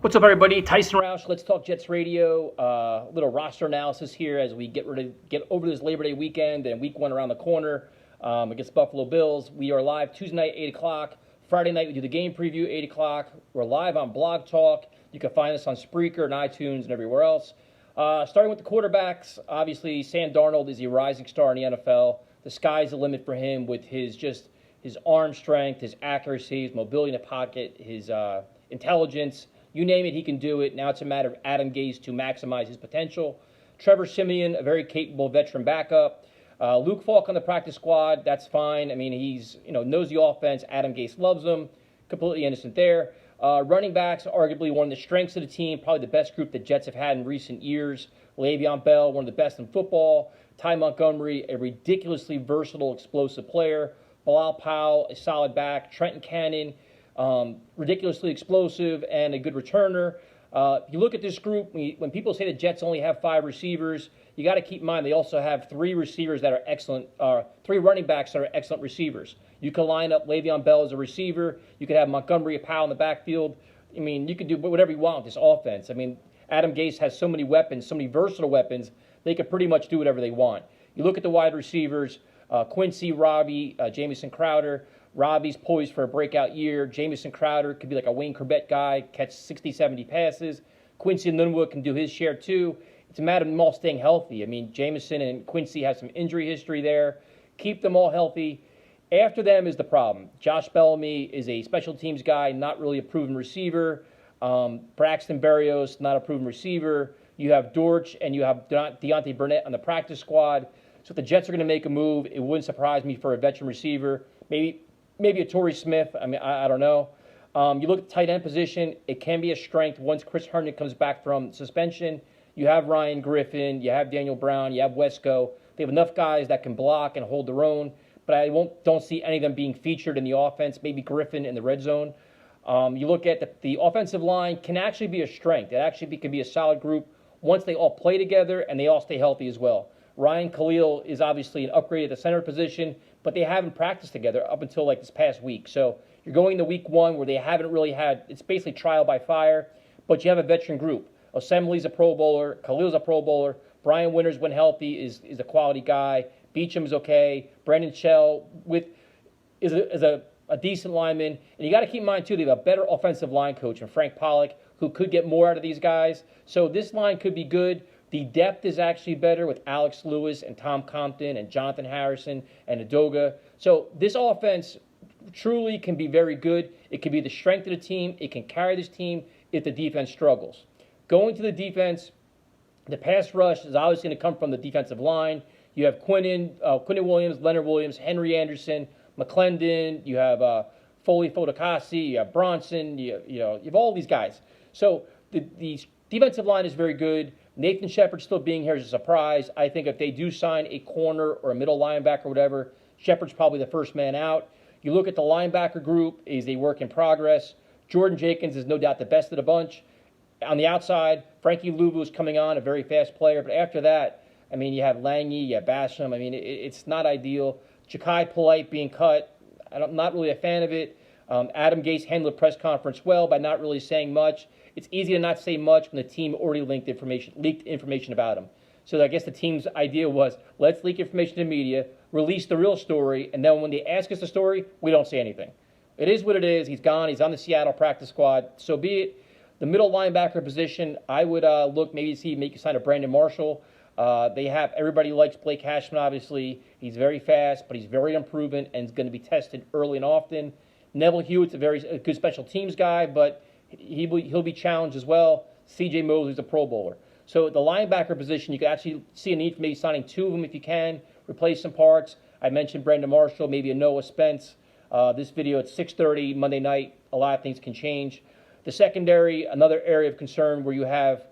What's up, everybody? Tyson Roush, Let's Talk Jets Radio. Little roster analysis here as we get over this Labor Day weekend and Week 1 around the corner against Buffalo Bills. We are live Tuesday night, 8 o'clock. Friday night, we do the game preview, 8 o'clock. We're live on Blog Talk. You can find us on Spreaker and iTunes and everywhere else. Starting with the quarterbacks, obviously, Sam Darnold is a rising star in the NFL. The sky's the limit for him with his arm strength, his accuracy, his mobility in the pocket, his intelligence. You name it, he can do it. Now it's a matter of Adam Gase to maximize his potential. Trevor Siemian, a very capable veteran backup. Luke Falk on the practice squad, that's fine. I mean, he's knows the offense. Adam Gase loves him. Completely innocent there. Running backs, arguably one of the strengths of the team, probably the best group the Jets have had in recent years. Le'Veon Bell, one of the best in football. Ty Montgomery, a ridiculously versatile, explosive player. Bilal Powell, a solid back. Trenton Cannon, ridiculously explosive and a good returner. If you look at this group, when people say the Jets only have 5 receivers, you got to keep in mind they also have 3 receivers that are excellent, 3 running backs that are excellent receivers. You can line up Le'Veon Bell as a receiver. You could have Montgomery and Powell in the backfield. I mean, you could do whatever you want with this offense. I mean, Adam Gase has so many weapons, so many versatile weapons, they could pretty much do whatever they want. You look at the wide receivers, Quincy, Robbie, Jamison Crowder. Robbie's poised for a breakout year. Jamison Crowder could be like a Wayne Corbett guy, catch 60, 70 passes. Quincy Nunwa can do his share too. It's a matter of them all staying healthy. I mean, Jamison and Quincy have some injury history there. Keep them all healthy. After them is the problem. Josh Bellamy is a special teams guy, not really a proven receiver. Braxton Berrios, not a proven receiver. You have Dortch and you have Deontay Burnett on the practice squad. So if the Jets are going to make a move, it wouldn't surprise me for a veteran receiver. Maybe a Torrey Smith. I mean, I don't know. You look at the tight end position, it can be a strength once Chris Herndon comes back from suspension. You have Ryan Griffin, you have Daniel Brown, you have Wesco. They have enough guys that can block and hold their own, but I don't see any of them being featured in the offense, maybe Griffin in the red zone. You look at the offensive line can actually be a strength. It actually can be a solid group once they all play together and they all stay healthy as well. Ryan Khalil is obviously an upgrade at the center position, but they haven't practiced together up until like this past week. So you're going to week 1 where they haven't really had, it's basically trial by fire, but you have a veteran group. Assembly's a Pro Bowler, Khalil's a Pro Bowler, Brian Winters, when healthy, is a quality guy. Beacham's okay. Brandon Shell is a decent lineman. And you got to keep in mind, too, they have a better offensive line coach in Frank Pollock, who could get more out of these guys. So this line could be good. The depth is actually better with Alex Lewis and Tom Compton and Jonathan Harrison and Adoga. So this offense truly can be very good. It can be the strength of the team. It can carry this team if the defense struggles. Going to the defense, the pass rush is always going to come from the defensive line. You have Quinnen Williams, Leonard Williams, Henry Anderson, McClendon. You have Foley Fodakasi. You have Bronson. You have all these guys. So the defensive line is very good. Nathan Shepard still being here is a surprise. I think if they do sign a corner or a middle linebacker or whatever, Shepard's probably the first man out. You look at the linebacker group, is a work in progress. Jordan Jenkins is no doubt the best of the bunch. On the outside, Frankie Luvu is coming on, a very fast player. But after that, I mean, you have Langy, you have Basham. I mean, it's not ideal. Ja'Kai Polite being cut, I'm not really a fan of it. Adam Gase handled the press conference well by not really saying much. It's easy to not say much when the team already leaked information about him. So I guess the team's idea was, let's leak information to the media, release the real story, and then when they ask us the story, we don't say anything. It is what it is. He's gone. He's on the Seattle practice squad. So be it. The middle linebacker position, I would look maybe to see make a sign of Brandon Marshall. Everybody likes Blake Cashman, obviously. He's very fast, but he's very unproven and is going to be tested early and often. Neville Hewitt's a good special teams guy, but he'll be challenged as well. C.J. Mosley's a Pro Bowler. So the linebacker position, you could actually see a need for maybe signing 2 of them if you can, replace some parts. I mentioned Brandon Marshall, maybe a Noah Spence. This video at 6:30 Monday night. A lot of things can change. The secondary, another area of concern where you have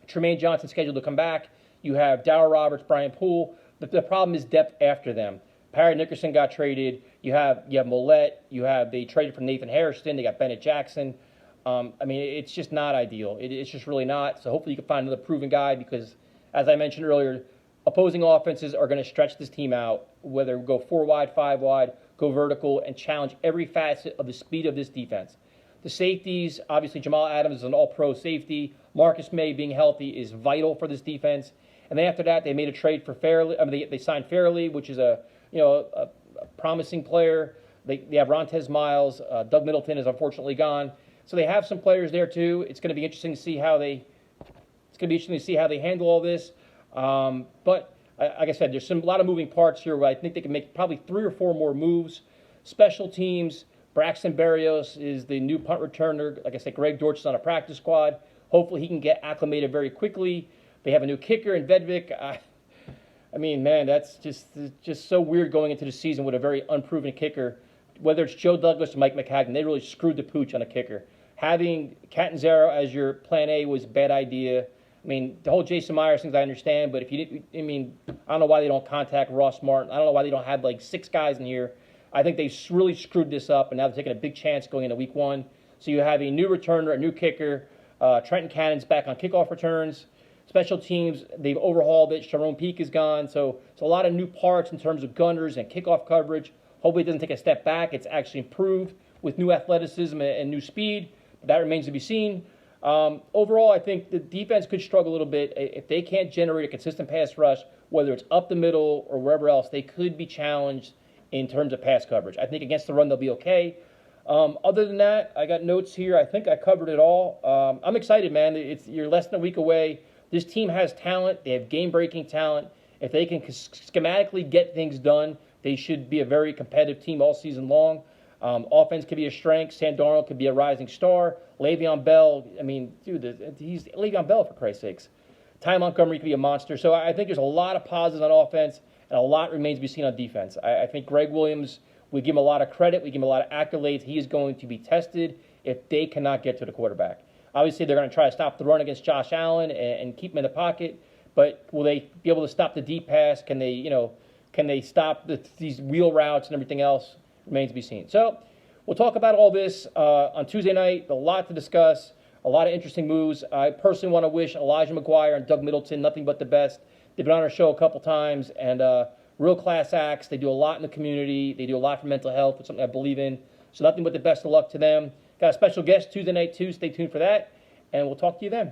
Tremaine Johnson scheduled to come back. You have Darryl Roberts, Brian Poole. The problem is depth after them. Parry Nickerson got traded. You have Millette. They traded for Nathan Hairston. They got Bennett Jackson. I mean, it's just not ideal. It's just really not. So hopefully you can find another proven guy because, as I mentioned earlier, opposing offenses are going to stretch this team out, whether go 4 wide, 5 wide, go vertical, and challenge every facet of the speed of this defense. The safeties, obviously Jamal Adams is an all-pro safety. Marcus May being healthy is vital for this defense. And then after that, they made a trade for Fairley. I mean, they signed Fairley, which is a promising player. They have Rontez Miles. Doug Middleton is unfortunately gone. So they have some players there too. It's going to be interesting to see how they handle all this. But like I said, there's a lot of moving parts here where I think they can make probably 3 or 4 more moves. Special teams, Braxton Berrios is the new punt returner. Like I said, Greg Dortch is on a practice squad. Hopefully he can get acclimated very quickly. They have a new kicker in Vedvik. I mean, man, that's just so weird going into the season with a very unproven kicker. Whether it's Joe Douglas or Mike McCagnon, they really screwed the pooch on a kicker. Having Catanzaro as your plan A was a bad idea. I mean, the whole Jason Myers things I understand, but if you didn't, I mean, I don't know why they don't contact Ross Martin. I don't know why they don't have like 6 guys in here. I think they really screwed this up, and now they're taking a big chance going into week 1. So you have a new returner, a new kicker. Trenton Cannon's back on kickoff returns. Special teams, they've overhauled it. Sharon Peak is gone. So it's a lot of new parts in terms of gunners and kickoff coverage. Hopefully it doesn't take a step back. It's actually improved with new athleticism and new speed. But that remains to be seen. Overall, I think the defense could struggle a little bit. If they can't generate a consistent pass rush, whether it's up the middle or wherever else, they could be challenged in terms of pass coverage. I think against the run, they'll be okay. Other than that, I got notes here. I think I covered it all. I'm excited, man. You're less than a week away. This team has talent. They have game-breaking talent. If they can schematically get things done, they should be a very competitive team all season long. Offense could be a strength. Sam Darnold could be a rising star. Le'Veon Bell, I mean, dude, he's Le'Veon Bell, for Christ's sakes. Ty Montgomery could be a monster. So I think there's a lot of positives on offense, and a lot remains to be seen on defense. I think Greg Williams, we give him a lot of credit. We give him a lot of accolades. He is going to be tested if they cannot get to the quarterback. Obviously, they're going to try to stop the run against Josh Allen and keep him in the pocket. But will they be able to stop the deep pass? Can they stop these wheel routes and everything else? Remains to be seen. So we'll talk about all this on Tuesday night. A lot to discuss. A lot of interesting moves. I personally want to wish Elijah McGuire and Doug Middleton nothing but the best. They've been on our show a couple times, and real class acts. They do a lot in the community. They do a lot for mental health, which is something I believe in. So nothing but the best of luck to them. Got a special guest Tuesday night too. Stay tuned for that, and we'll talk to you then.